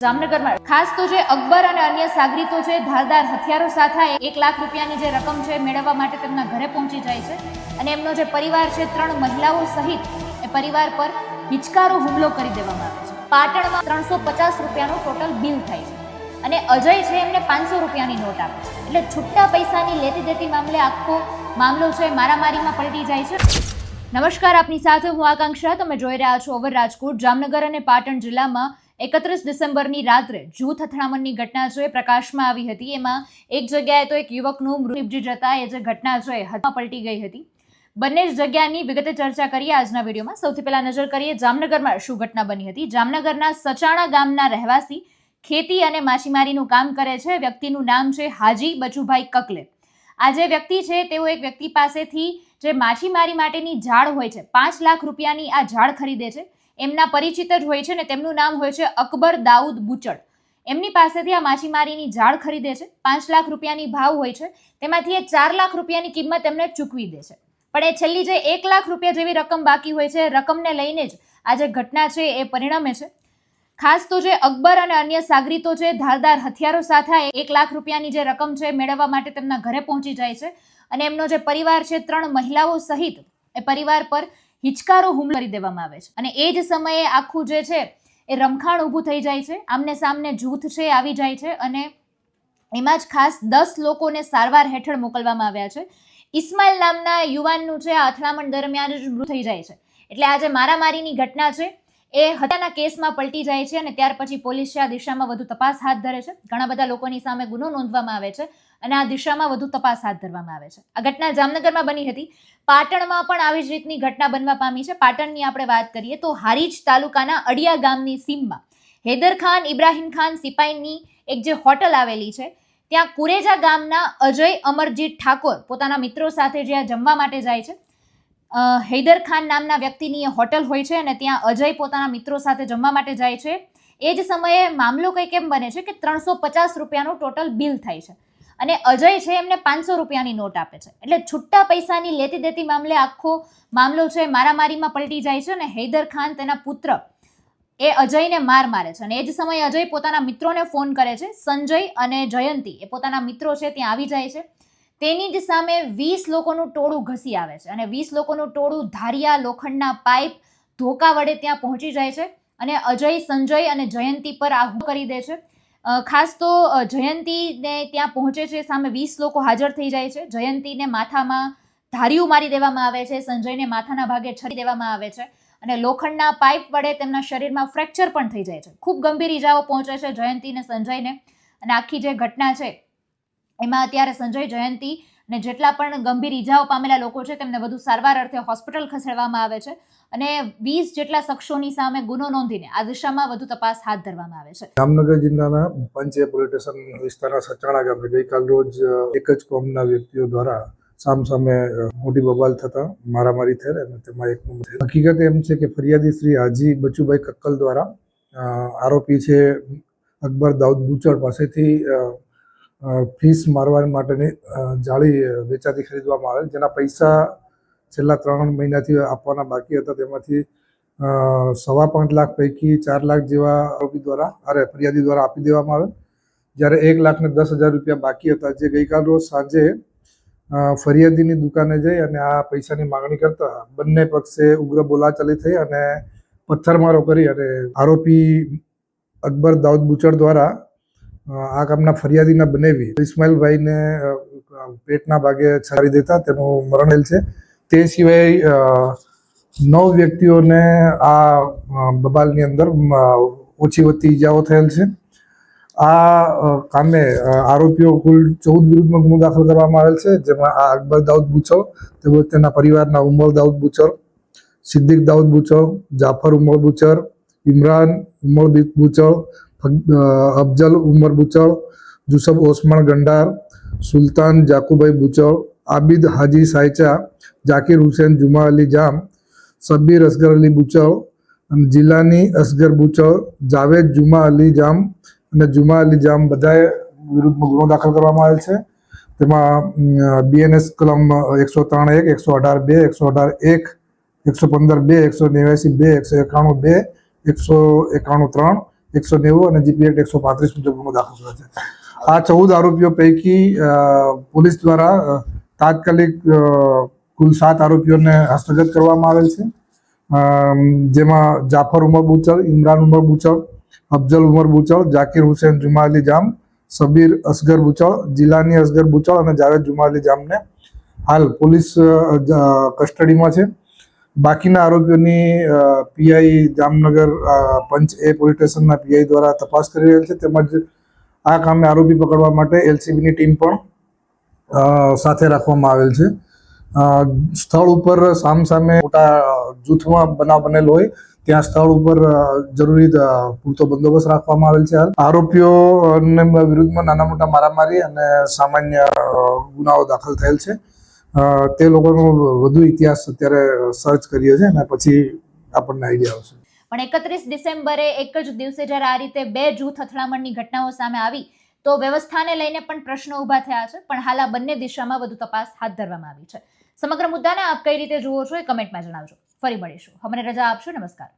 જામનગરમાં ખાસ તો જે અકબર અને અન્ય સાગરીતો છે ધારદાર હથિયારો સાથે 1 લાખ રૂપિયાની જે રકમ છે મેળવવા માટે તેમના ઘરે પહોંચી જાય છે અને એમનો જે પરિવાર છે 3 મહિલાઓ સહિત એ પરિવાર પર હિચકારો હુમલો કરી દેવામાં આવે છે। પાટણમાં 350 રૂપિયાનું ટોટલ બિલ થાય છે અને અજય છે એમને 500 રૂપિયાની નોટ આપે છે। એટલે છૂટા પૈસાની લેતી દેતી મામલે આખો મામલો છે મારામારીમાં પલટી જાય છે। નમસ્કાર, આપની સાથે હું આકાંક્ષા। તમે જોઈ રહ્યા છો ઓવર રાજકોટ। જામનગર અને પાટણ જિલ્લામાં 31 ડિસેમ્બરની રાત્રે જૂથ અથડામણની ઘટના છે પ્રકાશમાં આવી હતી। એમાં એક જગ્યાએ તો એક યુવકનું મૃત્યુ નિપજી જતા એ જે ઘટના છે હદમાં પલટી ગઈ હતી। બંને જ જગ્યાની વિગતે ચર્ચા કરીએ આજના વિડીયોમાં। સૌથી પહેલા નજર કરીએ જામનગરમાં શું ઘટના બની હતી। જામનગરના સચાણા ગામના રહેવાસી ખેતી અને માછીમારીનું કામ કરે છે। વ્યક્તિનું નામ છે હાજી બચુભાઈ કકલે। આ જે વ્યક્તિ છે તેઓ એક વ્યક્તિ પાસેથી જે માછીમારી માટેની જાળ હોય છે 5 લાખ રૂપિયાની આ જાળ ખરીદે છે। એમના પરિચિત જ હોય છે ને તેમનું નામ હોય છે અકબર દાઉદ બુચડ। એમની પાસેથી આ માછીમારીની જાળ ખરીદે છે। 5 લાખ રૂપિયાની ભાવ હોય છે, તેમાંથી એ 4 લાખ રૂપિયાની કિંમત એમને ચૂકવી દે છે। પણ એ છેલ્લી જે 1 લાખ રૂપિયા જેવી રકમ બાકી હોય છે, રકમને લઈને જ આ જે ઘટના છે એ પરિણમે છે। ખાસ તો જે અકબર અને અન્ય સાગરીતો છે ધારદાર હથિયારો સાથે 1 લાખ રૂપિયાની જે રકમ છે મેળવવા માટે તેમના ઘરે પહોંચી જાય છે અને એમનો જે પરિવાર છે 3 મહિલાઓ સહિત એ પરિવાર પર હિચકારો હુમલો કરી દેવામાં આવે છે અને એ જ સમયે આખું જે છે એ રમખાણ ઊભું થઈ જાય છે। આમને સામને જૂથ છે આવી જાય છે અને એમાં જ ખાસ 10 લોકોને સારવાર હેઠળ મોકલવામાં આવ્યા છે। ઇસ્માઇલ નામના યુવાનનું છે આ અથડામણ દરમિયાન જ મૃત્યુ થઈ જાય છે। એટલે આ જે મારામારીની ઘટના છે એ હત્યાના કેસમાં પલટી જાય છે અને ત્યાર પછી પોલીસ આ દિશામાં વધુ તપાસ હાથ ધરે છે। ઘણા બધા લોકોની સામે ગુનો નોંધવામાં આવે છે અને આ દિશામાં વધુ તપાસ હાથ ધરવામાં આવે છે। આ ઘટના જામનગરમાં બની હતી। પાટણમાં પણ આવી જ રીતની ઘટના બનવા પામી છે। પાટણની આપણે વાત કરીએ તો હારીજ તાલુકાના અડિયા ગામની સીમમાં હૈદર ખાન ઇબ્રાહિમ ખાન સિપાહીની એક જે હોટલ આવેલી છે ત્યાં કુરેજા ગામના અજય અમરજીત ઠાકોર પોતાના મિત્રો સાથે જ્યાં જમવા માટે જાય છે। હૈદર ખાન નામના વ્યક્તિની હોટલ હોય છે અને ત્યાં અજય પોતાના મિત્રો સાથે જમવા માટે જાય છે। એ જ સમયે મામલો કંઈક એમ બને છે કે 350 રૂપિયાનું ટોટલ બિલ થાય છે અને અજય છે એમને 500 રૂપિયાની નોટ આપે છે। એટલે છૂટા પૈસાની લેતી દેતી મામલે આખો મામલો છે મારામારીમાં પલટી જાય છે અને હૈદર ખાન તેના પુત્ર એ અજયને મારે છે અને એ જ સમયે અજય પોતાના મિત્રોને ફોન કરે છે। સંજય અને જયંતી એ પોતાના મિત્રો છે ત્યાં આવી જાય છે। તેની જ સામે 20 લોકોનું ટોળું ઘસી આવે છે અને 20 લોકોનું ટોળું ધારિયા લોખંડના પાઇપ ધોકા વડે ત્યાં પહોંચી જાય છે અને અજય, સંજય અને જયંતી પર આ હુમલો કરી દે છે। ખાસ તો જયંતીને ત્યાં પહોંચે છે સામે 20 લોકો હાજર થઈ જાય છે। જયંતીને માથામાં ધારિયું મારી દેવામાં આવે છે, સંજયને માથાના ભાગે છરી દેવામાં આવે છે અને લોખંડના પાઇપ વડે તેમના શરીરમાં ફ્રેક્ચર પણ થઈ જાય છે। ખૂબ ગંભીર ઈજાઓ પહોંચે છે જયંતી અને સંજયને અને આખી જે ઘટના છે એમાં અત્યારે સંજય, જયંતી અને જેટલા પણ ગંભીર ઈજાઓ પામેલા લોકો છે તેમને વધુ સારવાર અર્થે હોસ્પિટલ ખસેડવામાં આવે છે અને 20 જેટલા શખ્સોની સામે ગુનો નોંધીને આ દિશામાં વધુ તપાસ હાથ ધરવામાં આવે છે। જામનગર જિલ્લાના પંચે પોલીસ સ્ટેશન વિસ્તારના સચાણા ગામે ગઈકાલ રોજ એક જ કોમના વ્યક્તિઓ દ્વારા સામસામે મોટી બબાલ થતા મારામારી થઈ અને તેમાં એક હકીકત એમ છે કે ફરિયાદી શ્રી હાજી બચુભાઈ કક્કલ દ્વારા આરોપી છે અકબર દાઉદ બુચડ પાસેથી ફીસ મારવા માટેની જાળી વેચાતી ખરીદવામાં આવેલ, જેના પૈસા છેલ્લા 3 મહિનાથી આપવાના બાકી હતા। તેમાંથી 5.25 લાખ પૈકી 4 લાખ જેવા આરોપી દ્વારા ફરિયાદી દ્વારા આપી દેવામાં આવેલ, જ્યારે 1,10,000 રૂપિયા બાકી હતા, જે ગઈકાલ રોજ સાંજે ફરિયાદીની દુકાને જઈ અને આ પૈસાની માંગણી કરતા બંને પક્ષે ઉગ્ર બોલાચાલી થઈ અને પથ્થરમારો કરી અને આરોપી અકબર દાઉદ બુચડ દ્વારા આ કામના ફરિયાદીના બનેવી ઇસ્માઇલભાઈને પેટના ભાગે છારી દેતા તેનું મરણ થયેલ છે। તે સિવાય 9 વ્યક્તિઓને આ બબાલની અંદર ઓછી વધતી ઈજાઓ થયેલ છે। આ કામે આરોપીઓ કુલ 14 વિરુદ્ધમાં ગુનો દાખલ કરવામાં આવેલ છે, જેમાં આ અકબર દાઉદ બુચડ, તેમજ તેના પરિવારના ઉમર દાઉદ બુચડ, સિદ્દીક દાઉદ બુચડ, જાફર ઉમર બુચડ, ઇમરાન ઉમર બુચડ, અફજલ ઉમર બુચડ, જુસબ ઓસમાન ગંડાર, સુલતાન જાકુભાઈ બુચડ, આબિદ હાજી સાયચા, જાકીર હુસેન જુમા અલી જામ, સબ્બીર અસગર અલી બુચડ, જિલાની અસગર બુચડ, જાવેદ જુમા અલી જામ અને જુમા અલી જામ બધાએ વિરુદ્ધમાં ગુનો દાખલ કરવામાં આવેલ છે। તેમાં BNS કલમ 103(1), 118(2), 118(1), 115(2), 189(2), 191(2), 191(3), 190 અને જીપી એક્ટ 135 મુજબ ગુનો દાખલ કર્યો છે. આ 14 આરોપીઓ પૈકી પોલીસ દ્વારા તાત્કાલિક કુલ 7 આરોપીઓને હસ્તગત કરવામાં આવેલ છે, જેમાં જાફર ઉમર બુચર, ઇમરાન ઉમર બુચર, અફજલ ઉમર બુચર, જાકીર હુસૈન જુમાલી જામ, સબીર અસગર બુચર, જીલાની અસગર બુચર અને જાવેદ જુમાલી જામને હાલ પોલીસ કસ્ટડીમાં છે. બાકીના આરોપીઓની પીઆઈ જામનગર પંચ એ પોલીસ સ્ટેશનના પીઆઈ દ્વારા તપાસ કરી રહેલ છે. તેમજ આ કામે આરોપી પકડવા માટે એલસીબીની ટીમ પણ સાથે રાખવામાં આવેલ છે. સ્થળ ઉપર સામસામે મોટા જૂથમાં બનાવ બનેલો હોય ત્યાં સ્થળ ઉપર જરૂરી પૂરતો બંદોબસ્ત રાખવામાં આવેલ છે. આરોપીઓ વિરુદ્ધમાં નાના મોટા મારામારી અને સામાન્ય ગુનાઓ દાખલ થયેલ છે. તે લોકોનો વધુ ઇતિહાસ અત્યારે સર્ચ કરીએ છીએ અને પછી આપણને આઈડિયા આવશે. પણ 31 ડિસેમ્બરે એક જ દિવસે જ્યારે આ રીતે 2 જૂથ અથડામણની ઘટનાઓ સામે આવી તો વ્યવસ્થાને લઈને પણ પ્રશ્નો ઊભા થયા છે. પણ હાલ આ બંને દિશામાં વધુ તપાસ હાથ ધરવામાં આવી છે. સમગ્ર મુદ્દાને આપ કઈ રીતે જુઓ છો એ કમેન્ટમાં જણાવજો. ફરી મળીશું. અમને રજા આપશો. નમસ્કાર.